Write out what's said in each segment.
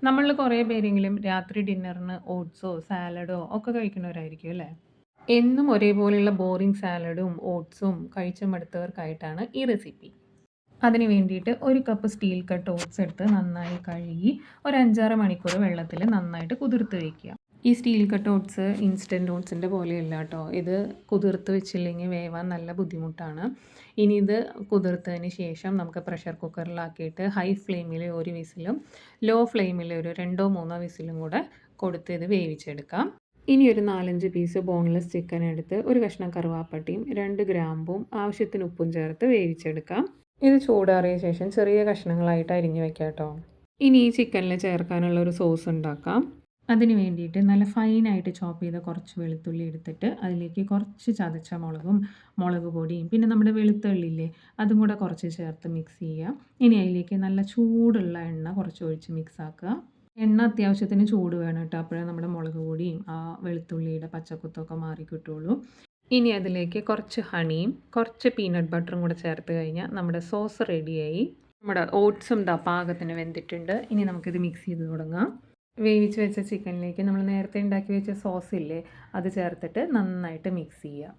നമ്മളിൽ കുറേ പേരെങ്കിലും രാത്രി ഡിന്നറിന് ഓട്സോ, സാലഡോ ഒക്കെ കഴിക്കുന്നവരായിരിക്കും അല്ലേ? എന്നും ഒരേപോലെയുള്ള ബോറിംഗ് സാലഡും ഓട്സും കഴിച്ച് മടുത്തവർക്കായിട്ടാണ് ഈ റെസിപ്പി. അതിന് വേണ്ടിയിട്ട് 1 കപ്പ് സ്റ്റീൽ കട്ട് ഓട്സ് എടുത്ത് നന്നായി കഴുകി ഒരു 5-6 മണിക്കൂർ വെള്ളത്തിൽ നന്നായിട്ട് കുതിർത്ത് വയ്ക്കുക. ഈ സ്റ്റീൽ കട്ട് ഓട്സ് ഇൻസ്റ്റൻറ്റ് ഓട്സിൻ്റെ പോലെയല്ല കേട്ടോ. ഇത് കുതിർത്ത് വെച്ചില്ലെങ്കിൽ വേവാൻ നല്ല ബുദ്ധിമുട്ടാണ്. ഇനി ഇത് കുതിർത്തതിന് ശേഷം നമുക്ക് പ്രഷർ കുക്കറിലാക്കിയിട്ട് ഹൈ ഫ്ലെയിമിൽ ഒരു വിസിലും ലോ ഫ്ലെയിമിൽ ഒരു 2-3 വിസിലും കൂടെ കൊടുത്ത് ഇത് വേവിച്ചെടുക്കാം. ഇനി ഒരു 4-5 പീസ് ബോൺലെസ് ചിക്കൻ എടുത്ത് ഒരു കഷ്ണം കറുവാപ്പട്ടയും 2 ഗ്രാമ്പും ആവശ്യത്തിന് ഉപ്പും ചേർത്ത് വേവിച്ചെടുക്കാം. ഇത് ചൂടാറിയ ശേഷം ചെറിയ കഷ്ണങ്ങളായിട്ട് അരിഞ്ഞ് വെക്കാം കേട്ടോ. ഇനി ഈ ചിക്കനിൽ ചേർക്കാനുള്ള ഒരു സോസ് ഉണ്ടാക്കാം. അതിന് വേണ്ടിയിട്ട് നല്ല ഫൈനായിട്ട് ചോപ്പ് ചെയ്ത കുറച്ച് വെളുത്തുള്ളി എടുത്തിട്ട് അതിലേക്ക് കുറച്ച് ചതച്ച മുളകും മുളക് പൊടിയും പിന്നെ നമ്മുടെ വെളുത്തുള്ളിയില്ലേ അതും കൂടെ കുറച്ച് ചേർത്ത് മിക്സ് ചെയ്യുക. ഇനി അതിലേക്ക് നല്ല ചൂടുള്ള എണ്ണ കുറച്ച് ഒഴിച്ച് മിക്സ് ആക്കുക. എണ്ണ അത്യാവശ്യത്തിന് ചൂട് വേണം കേട്ടോ. അപ്പോഴേ നമ്മുടെ മുളക് പൊടിയും ആ വെളുത്തുള്ളിയുടെ പച്ചക്കുത്തൊക്കെ മാറി കിട്ടുള്ളൂ. ഇനി അതിലേക്ക് കുറച്ച് ഹണിയും കുറച്ച് പീനട്ട് ബട്ടറും കൂടെ ചേർത്ത് കഴിഞ്ഞാൽ നമ്മുടെ സോസ് റെഡിയായി. നമ്മുടെ ഓട്സും പാകത്തിന് വെന്തിട്ടുണ്ട്. ഇനി നമുക്കിത് മിക്സ് ചെയ്ത് തുടങ്ങാം. വേവിച്ച് വെച്ച ചിക്കനിലേക്ക് നമ്മൾ നേരത്തെ ഉണ്ടാക്കി വെച്ച സോസ് ഇല്ലേ അത് ചേർത്തിട്ട് നന്നായിട്ട് മിക്സ് ചെയ്യുക.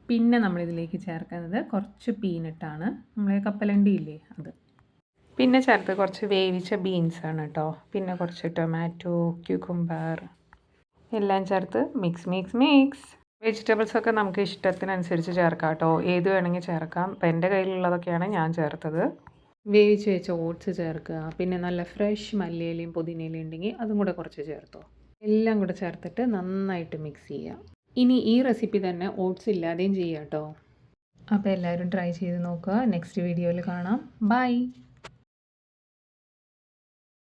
പിന്നെ നമ്മളിതിലേക്ക് ചേർക്കുന്നത് കുറച്ച് പീനട്ടാണ്, നമ്മളെ കപ്പലണ്ടി ഇല്ലേ അത്. പിന്നെ ചേർത്ത് കുറച്ച് വേവിച്ച ബീൻസാണ് കേട്ടോ. പിന്നെ കുറച്ച് ടൊമാറ്റോ, ക്യൂക്കുംബർ എല്ലാം ചേർത്ത് മിക്സ്. വെജിറ്റബിൾസൊക്കെ നമുക്ക് ഇഷ്ടത്തിനനുസരിച്ച് ചേർക്കാം കേട്ടോ. ഏത് വേണമെങ്കിൽ ചേർക്കാം. ഇപ്പം എൻ്റെ കയ്യിലുള്ളതൊക്കെയാണ് ഞാൻ ചേർത്തത്. വേവിച്ച് വെച്ച ഓട്സ് ചേർക്കുക. പിന്നെ നല്ല ഫ്രഷ് മല്ലിയിലയും പുതിനയിലയും ഉണ്ടെങ്കിൽ അതും കൂടെ കുറച്ച് ചേർത്തോ. എല്ലാം കൂടെ ചേർത്തിട്ട് നന്നായിട്ട് മിക്സ് ചെയ്യുക. ഇനി ഈ റെസിപ്പി തന്നെ ഓട്സ് ഇല്ലാതെയും ചെയ്യാം കേട്ടോ. അപ്പോൾ എല്ലാവരും ട്രൈ ചെയ്ത് നോക്കുക. നെക്സ്റ്റ് വീഡിയോയിൽ കാണാം. ബൈ.